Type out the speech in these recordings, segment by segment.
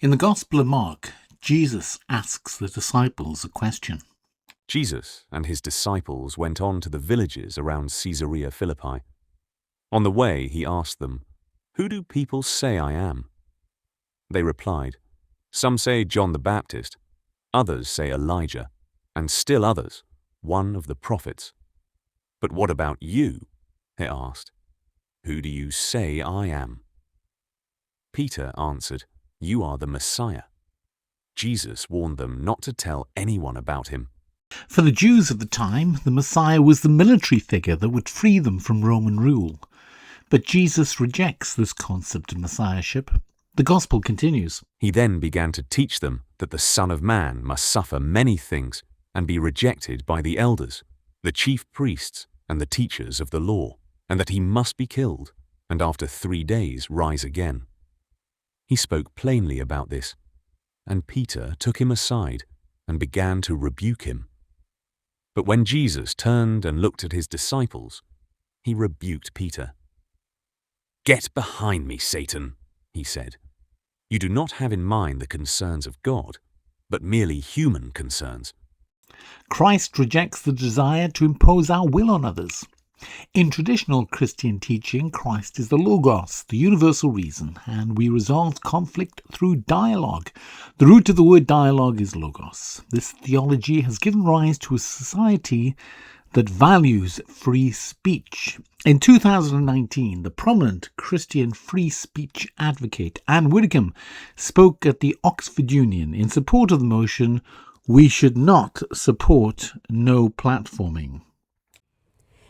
In the Gospel of Mark, Jesus asks the disciples a question. Jesus and his disciples went on to the villages around Caesarea Philippi. On the way, he asked them, "Who do people say I am?" They replied, "Some say John the Baptist, others say Elijah, and still others, one of the prophets." "But what about you?" he asked. "Who do you say I am?" Peter answered, "You are the Messiah." Jesus warned them not to tell anyone about him. For the Jews of the time, the Messiah was the military figure that would free them from Roman rule. But Jesus rejects this concept of messiahship. The Gospel continues. He then began to teach them that the Son of Man must suffer many things and be rejected by the elders, the chief priests, and the teachers of the law, and that he must be killed, and after 3 days rise again. He spoke plainly about this, and Peter took him aside and began to rebuke him. But when Jesus turned and looked at his disciples, he rebuked Peter. "Get behind me, Satan," he said. "You do not have in mind the concerns of God, but merely human concerns." Christ rejects the desire to impose our will on others. In traditional Christian teaching, Christ is the Logos, the universal reason, and we resolve conflict through dialogue. The root of the word dialogue is Logos. This theology has given rise to a society that values free speech. In 2019, the prominent Christian free speech advocate Anne Widdecombe spoke at the Oxford Union in support of the motion, "We should not support no platforming."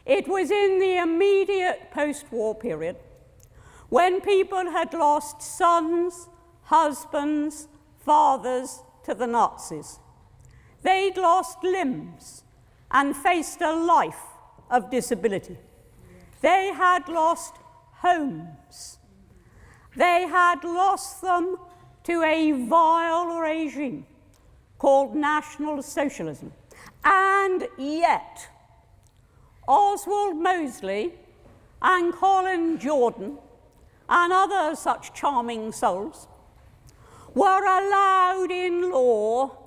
It was in the immediate post-war period when people had lost sons, husbands, fathers to the Nazis. They'd lost limbs and faced a life of disability. They had lost homes. They had lost them to a vile regime called National Socialism. And yet, Oswald Mosley and Colin Jordan and other such charming souls were allowed in law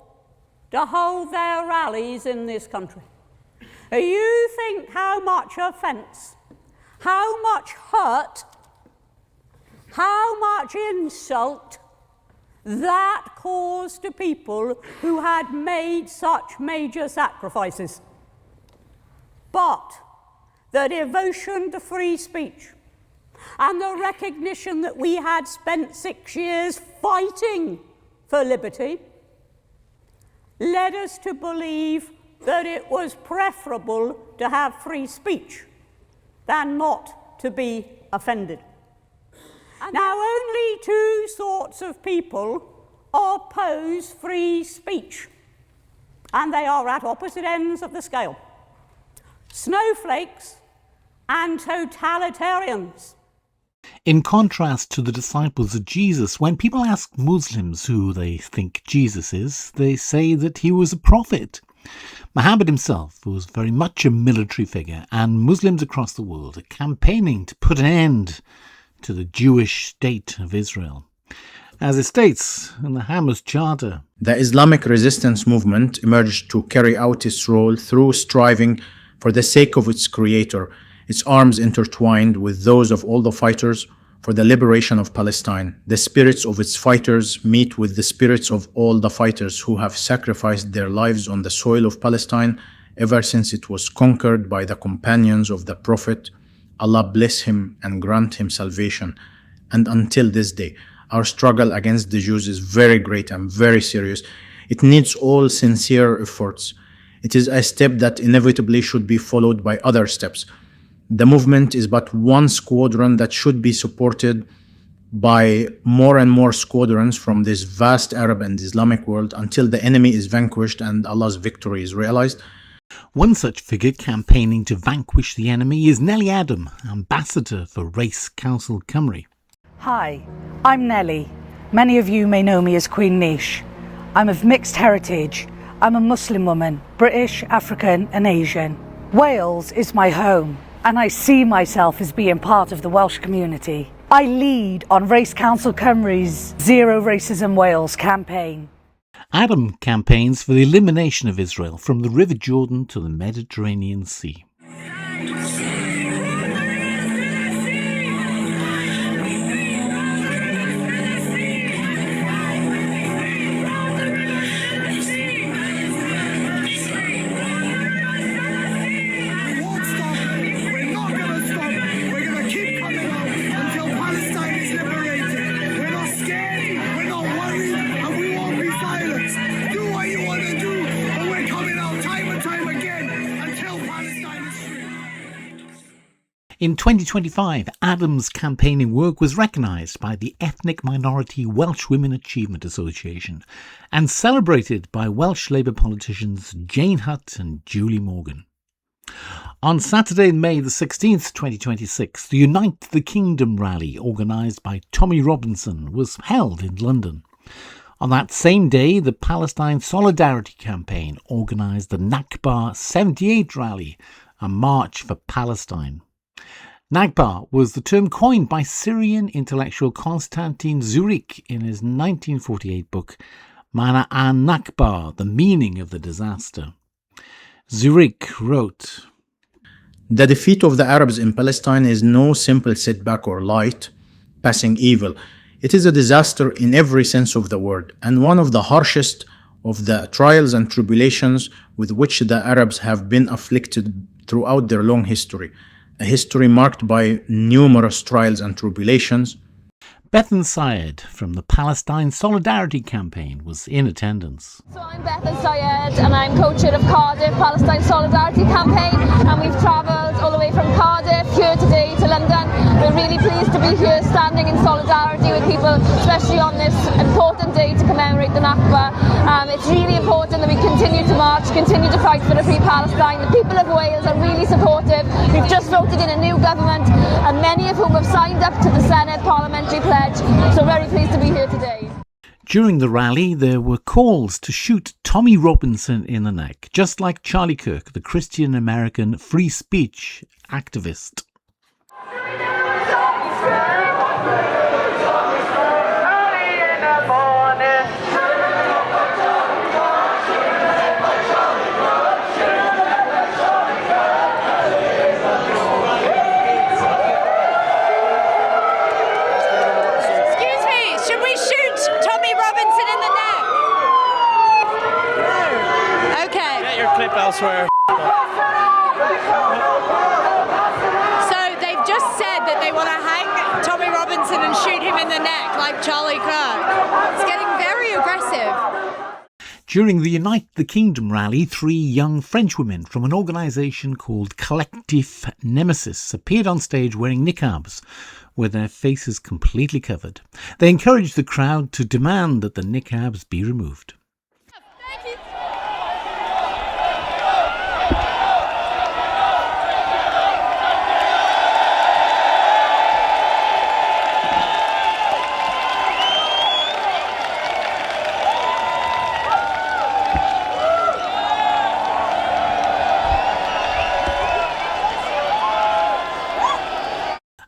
to hold their rallies in this country. You think how much offence, how much hurt, how much insult that caused to people who had made such major sacrifices. But the devotion to free speech and the recognition that we had spent 6 years fighting for liberty led us to believe that it was preferable to have free speech than not to be offended. Now, only 2 sorts of people oppose free speech, and they are at opposite ends of the scale: snowflakes and totalitarians. In contrast to the disciples of Jesus, when people ask Muslims who they think Jesus is, they say that he was a prophet. Muhammad himself was very much a military figure, and Muslims across the world are campaigning to put an end to the Jewish state of Israel. As it states in the Hamas Charter, the Islamic resistance movement emerged to carry out its role through striving for the sake of its creator, its arms intertwined with those of all the fighters for the liberation of Palestine. The spirits of its fighters meet with the spirits of all the fighters who have sacrificed their lives on the soil of Palestine ever since it was conquered by the companions of the Prophet. Allah bless him and grant him salvation. And until this day, our struggle against the Jews is very great and very serious. It needs all sincere efforts. It is a step that inevitably should be followed by other steps. The movement is but one squadron that should be supported by more and more squadrons from this vast Arab and Islamic world until the enemy is vanquished and Allah's victory is realized. One such figure campaigning to vanquish the enemy is Nelly Adam, Ambassador for Race Council Cymru. Hi, I'm Nelly. Many of you may know me as Queen Nish. I'm of mixed heritage. I'm a Muslim woman, British, African and Asian. Wales is my home, and I see myself as being part of the Welsh community. I lead on Race Council Cymru's Zero Racism Wales campaign. Adam campaigns for the elimination of Israel from the River Jordan to the Mediterranean Sea. In 2025, Adam's campaigning work was recognised by the ethnic minority Welsh Women Achievement Association and celebrated by Welsh Labour politicians Jane Hutt and Julie Morgan. On Saturday, May the 16th, 2026, the Unite the Kingdom rally, organised by Tommy Robinson, was held in London. On that same day, the Palestine Solidarity Campaign organised the Nakba 78 rally, a march for Palestine. Nakba was the term coined by Syrian intellectual Konstantin Zurich in his 1948 book, Mana an Nakba, The Meaning of the Disaster. Zurich wrote, "The defeat of the Arabs in Palestine is no simple setback or light, passing evil. It is a disaster in every sense of the word, and one of the harshest of the trials and tribulations with which the Arabs have been afflicted throughout their long history. A history marked by numerous trials and tribulations." Bethan Sayed from the Palestine Solidarity Campaign was in attendance. So I'm Bethan Sayed and I'm co-chair of Cardiff Palestine Solidarity Campaign, and we've travelled all the way from Cardiff here today to London. We're really pleased to be here standing in solidarity with people, especially on this important day to commemorate the Nakba. It's really important that we continue to march, continue to fight for a free Palestine. The people of Wales are really supportive. We've just voted in a new government and many of whom have signed up to the Senate Parliamentary Pledge. So very pleased to be here today. During the rally, there were calls to shoot Tommy Robinson in the neck, just like Charlie Kirk, the Christian American free speech activist. Elsewhere. So they've just said that they want to hang Tommy Robinson and shoot him in the neck like Charlie Kirk. It's getting very aggressive. During the Unite the Kingdom rally, 3 young French women from an organisation called Collectif Nemesis appeared on stage wearing niqabs, with their faces completely covered. They encouraged the crowd to demand that the niqabs be removed.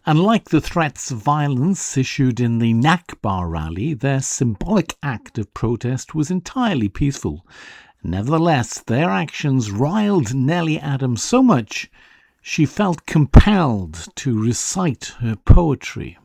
Unlike the threats of violence issued in the Nakba rally, their symbolic act of protest was entirely peaceful. Nevertheless, their actions riled Nelly Adam so much she felt compelled to recite her poetry.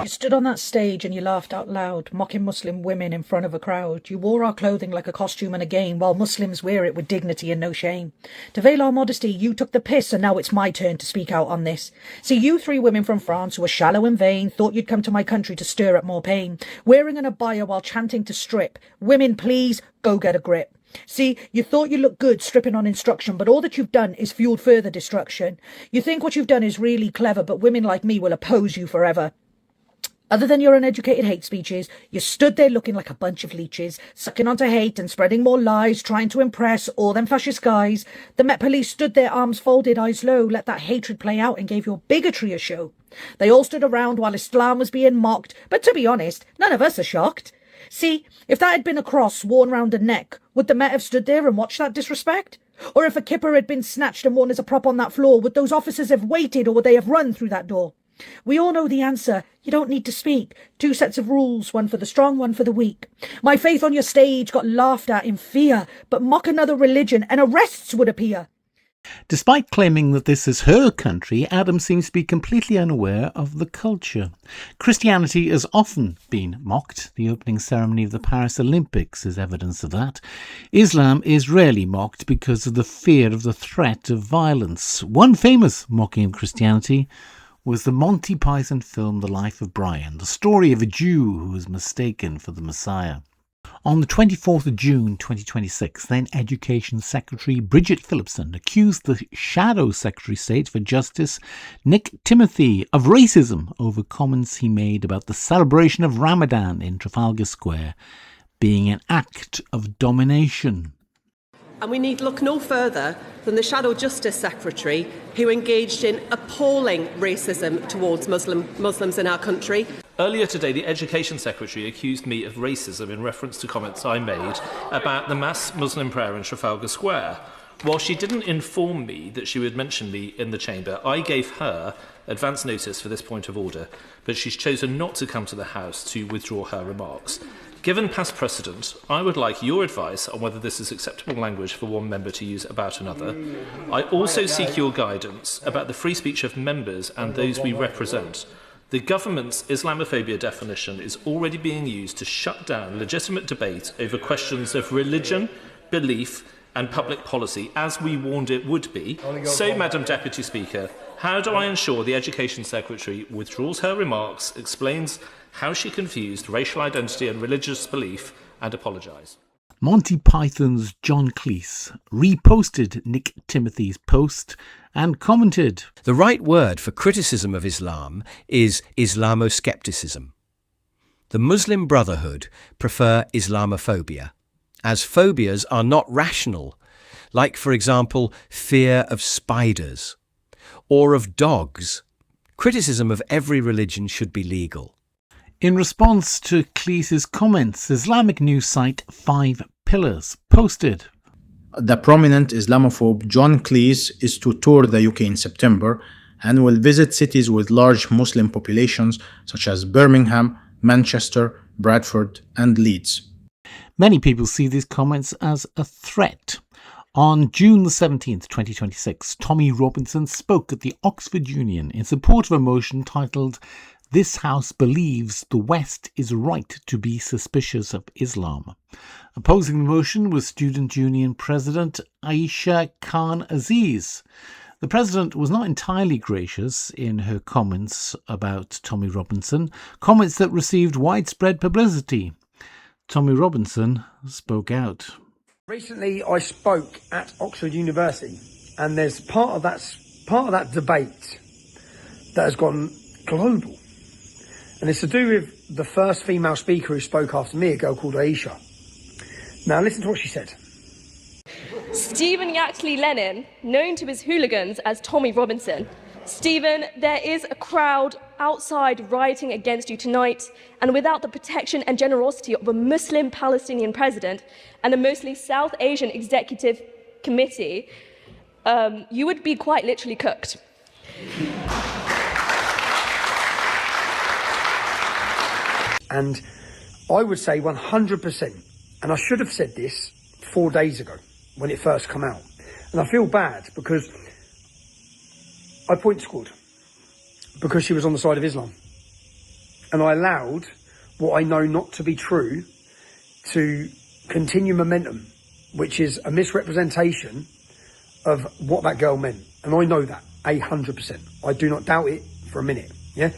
You stood on that stage and you laughed out loud, mocking Muslim women in front of a crowd. You wore our clothing like a costume and a game, while Muslims wear it with dignity and no shame. To veil our modesty, you took the piss, and now it's my turn to speak out on this. See, you 3 women from France who were shallow and vain thought you'd come to my country to stir up more pain, wearing an abaya while chanting to strip. Women, please, go get a grip. See, you thought you looked good stripping on instruction, but all that you've done is fueled further destruction. You think what you've done is really clever, but women like me will oppose you forever. Other than your uneducated hate speeches, you stood there looking like a bunch of leeches, sucking onto hate and spreading more lies, trying to impress all them fascist guys. The Met Police stood there, arms folded, eyes low, let that hatred play out and gave your bigotry a show. They all stood around while Islam was being mocked, but to be honest, none of us are shocked. See, if that had been a cross worn round a neck, would the Met have stood there and watched that disrespect? Or if a kipper had been snatched and worn as a prop on that floor, would those officers have waited or would they have run through that door? We all know the answer. You don't need to speak. 2 sets of rules, one for the strong, one for the weak. My faith on your stage got laughed at in fear, but mock another religion and arrests would appear. Despite claiming that this is her country, Adam seems to be completely unaware of the culture. Christianity has often been mocked. The opening ceremony of the Paris Olympics is evidence of that. Islam is rarely mocked because of the fear of the threat of violence. One famous mocking of Christianity was the Monty Python film The Life of Brian, the story of a Jew who was mistaken for the Messiah. On the 24th of June 2026, then Education Secretary Bridget Phillipson accused the Shadow Secretary of State for Justice, Nick Timothy, of racism over comments he made about the celebration of Ramadan in Trafalgar Square being an act of domination. And we need look no further than the Shadow Justice Secretary, who engaged in appalling racism towards Muslims in our country. Earlier today, the Education Secretary accused me of racism in reference to comments I made about the mass Muslim prayer in Trafalgar Square. While she didn't inform me that she would mention me in the chamber, I gave her advance notice for this point of order, but she's chosen not to come to the House to withdraw her remarks. Given past precedent, I would like your advice on whether this is acceptable language for one member to use about another. I also seek your guidance about the free speech of members and those we represent. The government's Islamophobia definition is already being used to shut down legitimate debate over questions of religion, belief and public policy, as we warned it would be. So, Madam Deputy Speaker, how do I ensure the Education Secretary withdraws her remarks, explains how she confused racial identity and religious belief, and apologise? Monty Python's John Cleese reposted Nick Timothy's post and commented, "The right word for criticism of Islam is Islamoscepticism. The Muslim Brotherhood prefer Islamophobia, as phobias are not rational, like, for example, fear of spiders or of dogs. Criticism of every religion should be legal." In response to Cleese's comments, Islamic news site 5 Pillars posted, The prominent Islamophobe John Cleese is to tour the UK in September and will visit cities with large Muslim populations such as Birmingham, Manchester, Bradford and Leeds. Many people see these comments as a threat. On June the 17th, 2026, Tommy Robinson spoke at the Oxford Union in support of a motion titled "This House Believes the West is Right to be Suspicious of Islam." Opposing the motion was Student Union President Aisha Khan-Aziz. The President was not entirely gracious in her comments about Tommy Robinson, comments that received widespread publicity. Tommy Robinson spoke out. Recently I spoke at Oxford University, and there's part of that debate that has gone global. And it's to do with the first female speaker who spoke after me, a girl called Aisha. Now listen to what she said. Stephen Yaxley Lennon, known to his hooligans as Tommy Robinson. Stephen, there is a crowd outside rioting against you tonight, and without the protection and generosity of a Muslim Palestinian president and a mostly South Asian executive committee, you would be quite literally cooked. And I would say 100%, and I should have said this 4 days ago when it first came out. And I feel bad because I point scored because she was on the side of Islam. And I allowed what I know not to be true to continue momentum, which is a misrepresentation of what that girl meant. And I know that 100%. I do not doubt it for a minute. Yeah.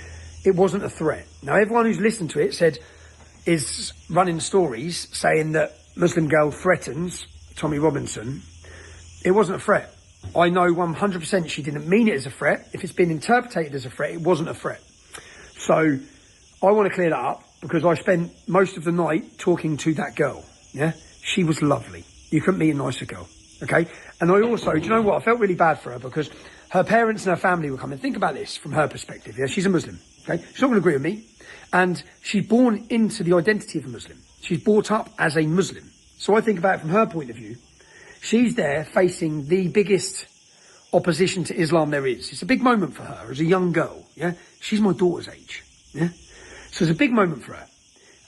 It wasn't a threat. Now, everyone who's listened to it is running stories saying that Muslim girl threatens Tommy Robinson. It wasn't a threat. I know 100% she didn't mean it as a threat. If it's been interpreted as a threat, it wasn't a threat. So I want to clear that up because I spent most of the night talking to that girl. Yeah, she was lovely. You couldn't meet a nicer girl. Okay. And I also, do you know what? I felt really bad for her because her parents and her family were coming. Think about this from her perspective. Yeah, she's a Muslim. Okay, she's not going to agree with me, and she's born into the identity of a Muslim. She's brought up as a Muslim. So I think about it from her point of view. She's there facing the biggest opposition to Islam there is. It's a big moment for her as a young girl. yeah? She's my daughter's age, yeah? So it's a big moment for her.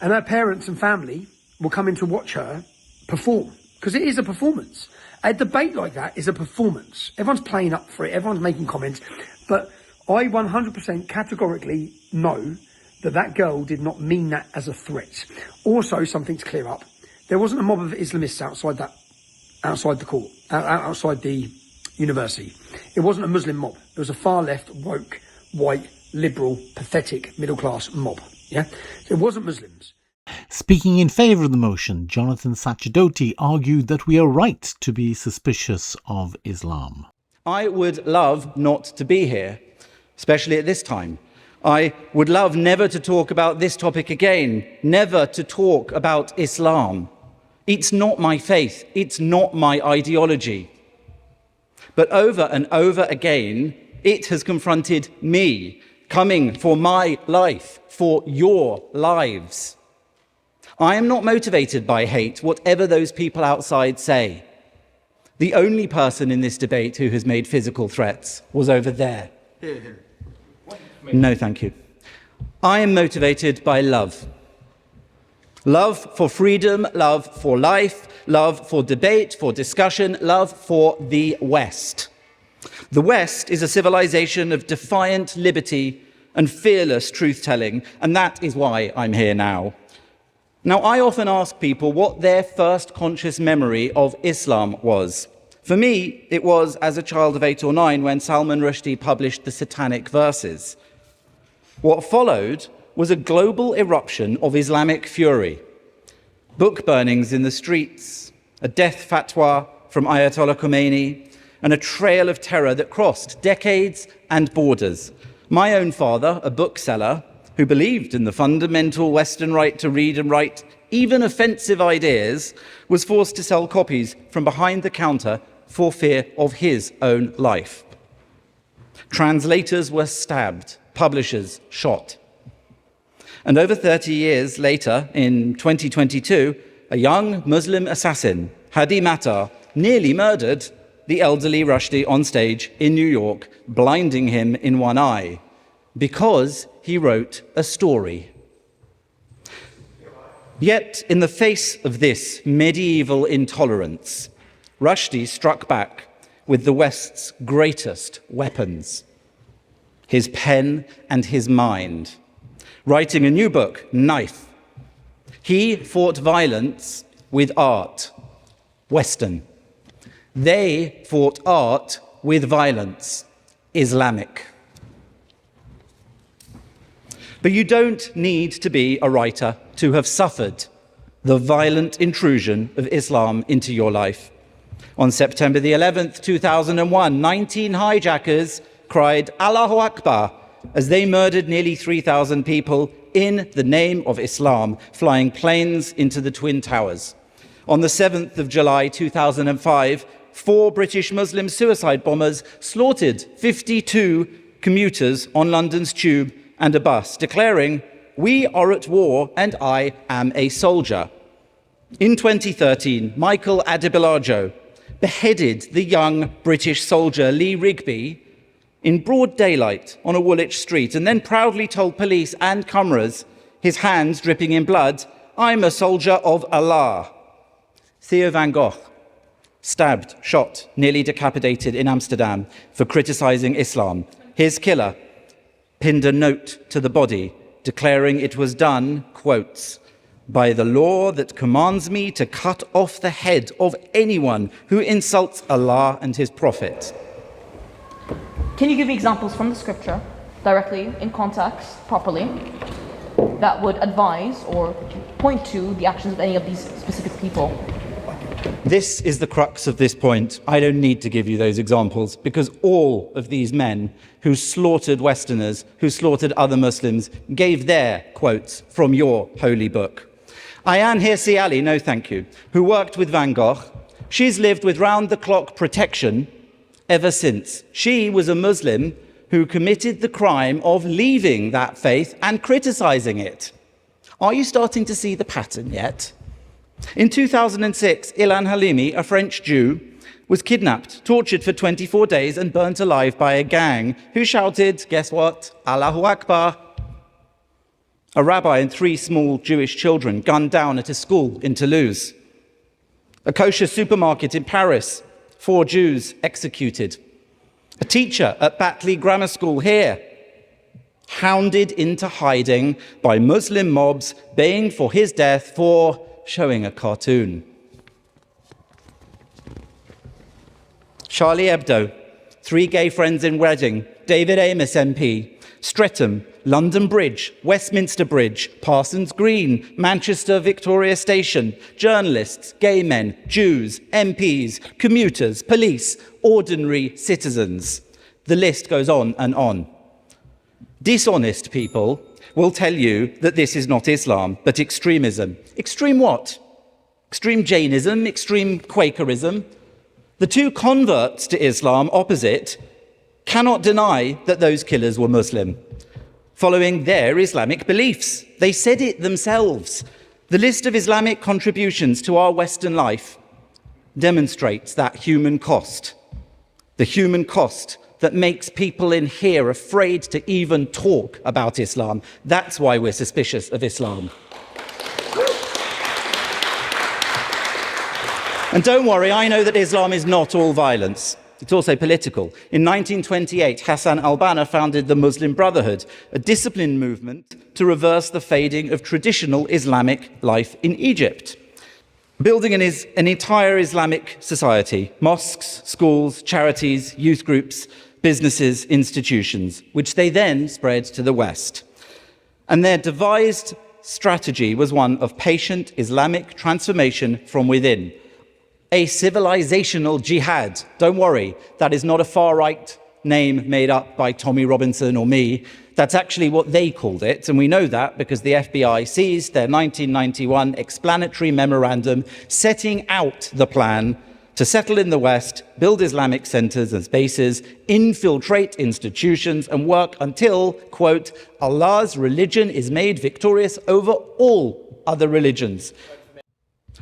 And her parents and family will come in to watch her perform, because it is a performance. A debate like that is a performance. Everyone's playing up for it, everyone's making comments, but I 100% categorically know that that girl did not mean that as a threat. Also, something to clear up. There wasn't a mob of Islamists outside the court, outside the university. It wasn't a Muslim mob. It was a far left, woke, white, liberal, pathetic, middle class mob. Yeah? It wasn't Muslims. Speaking in favour of the motion, Jonathan Sacerdoti argued that we are right to be suspicious of Islam. I would love not to be here, especially at this time. I would love never to talk about this topic again, never to talk about Islam. It's not my faith, it's not my ideology. But over and over again, it has confronted me, coming for my life, for your lives. I am not motivated by hate, whatever those people outside say. The only person in this debate who has made physical threats was over there. No, thank you. I am motivated by love. Love for freedom, love for life, love for debate, for discussion, love for the West. The West is a civilization of defiant liberty and fearless truth-telling, and that is why I'm here now. Now, I often ask people what their first conscious memory of Islam was. For me, it was as a child of 8 or 9 when Salman Rushdie published the Satanic Verses. What followed was a global eruption of Islamic fury. Book burnings in the streets, a death fatwa from Ayatollah Khomeini, and a trail of terror that crossed decades and borders. My own father, a bookseller, who believed in the fundamental Western right to read and write even offensive ideas, was forced to sell copies from behind the counter for fear of his own life. Translators were stabbed, publishers shot. And over 30 years later, in 2022, a young Muslim assassin, Hadi Matar, nearly murdered the elderly Rushdie on stage in New York, blinding him in one eye, because he wrote a story. Yet, in the face of this medieval intolerance, Rushdie struck back with the West's greatest weapons, his pen and his mind, writing a new book, Knife. He fought violence with art, Western. They fought art with violence, Islamic. But you don't need to be a writer to have suffered the violent intrusion of Islam into your life. On September the 11th, 2001, 19 hijackers cried Allahu Akbar as they murdered nearly 3,000 people in the name of Islam, flying planes into the Twin Towers. On the 7th of July 2005, 4 British Muslim suicide bombers slaughtered 52 commuters on London's tube and a bus, declaring, "We are at war and I am a soldier." In 2013, Michael Adebolajo beheaded the young British soldier Lee Rigby in broad daylight on a Woolwich street, and then proudly told police and cameras, his hands dripping in blood, "I'm a soldier of Allah." Theo van Gogh, stabbed, shot, nearly decapitated in Amsterdam for criticising Islam. His killer pinned a note to the body declaring it was done, quotes, "by the law that commands me to cut off the head of anyone who insults Allah and his Prophet." Can you give me examples from the scripture, directly, in context, properly, that would advise or point to the actions of any of these specific people? This is the crux of this point. I don't need to give you those examples because all of these men who slaughtered Westerners, who slaughtered other Muslims, gave their quotes from your holy book. Ayaan Hirsi Ali, no thank you, who worked with Van Gogh, she's lived with round-the-clock protection ever since. She was a Muslim who committed the crime of leaving that faith and criticising it. Are you starting to see the pattern yet? In 2006, Ilan Halimi, a French Jew, was kidnapped, tortured for 24 days and burnt alive by a gang who shouted, guess what, Allahu Akbar. A rabbi and 3 small Jewish children gunned down at a school in Toulouse. A kosher supermarket in Paris, 4 Jews executed. A teacher at Batley Grammar School here, hounded into hiding by Muslim mobs baying for his death for showing a cartoon. Charlie Hebdo, 3 gay friends in Reading, David Amos MP, Streatham, London Bridge, Westminster Bridge, Parsons Green, Manchester Victoria Station, journalists, gay men, Jews, MPs, commuters, police, ordinary citizens. The list goes on and on. Dishonest people will tell you that this is not Islam, but extremism. Extreme what? Extreme Jainism, extreme Quakerism. The 2 converts to Islam opposite cannot deny that those killers were Muslim, following their Islamic beliefs. They said it themselves. The list of Islamic contributions to our Western life demonstrates that human cost, the human cost that makes people in here afraid to even talk about Islam. That's why we're suspicious of Islam. And don't worry, I know that Islam is not all violence. It's also political. In 1928, Hassan al-Banna founded the Muslim Brotherhood, a disciplined movement to reverse the fading of traditional Islamic life in Egypt. Building an entire Islamic society, mosques, schools, charities, youth groups, businesses, institutions, which they then spread to the West. And their devised strategy was one of patient Islamic transformation from within. A civilizational jihad. Don't worry, that is not a far-right name made up by Tommy Robinson or me. That's actually what they called it, and we know that because the FBI seized their 1991 explanatory memorandum setting out the plan to settle in the West, build Islamic centers and bases, infiltrate institutions, and work until, quote, Allah's religion is made victorious over all other religions.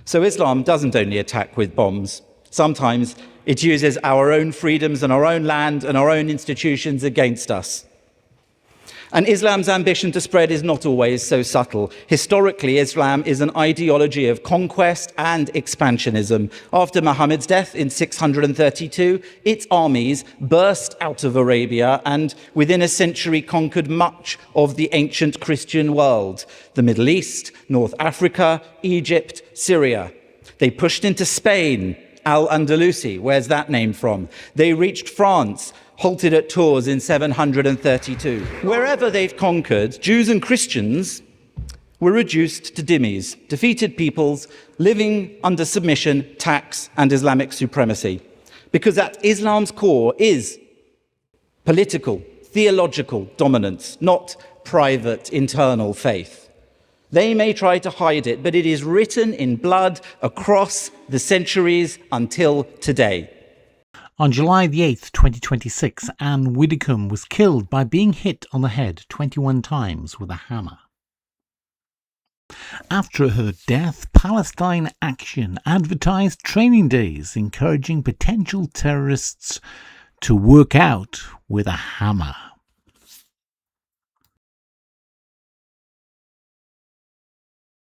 So Islam doesn't only attack with bombs. Sometimes it uses our own freedoms and our own land and our own institutions against us. And Islam's ambition to spread is not always so subtle. Historically, Islam is an ideology of conquest and expansionism. After Muhammad's death in 632, its armies burst out of Arabia and within a century conquered much of the ancient Christian world, the Middle East, North Africa, Egypt, Syria. They pushed into Spain, Al-Andalusi, where's that name from? They reached France, halted at Tours in 732. Wherever they've conquered, Jews and Christians were reduced to dhimmis, defeated peoples living under submission, tax, and Islamic supremacy. Because at Islam's core is political, theological dominance, not private, internal faith. They may try to hide it, but it is written in blood across the centuries until today. On July the 8th, 2026, Anne Widdecombe was killed by being hit on the head 21 times with a hammer. After her death, Palestine Action advertised training days encouraging potential terrorists to work out with a hammer.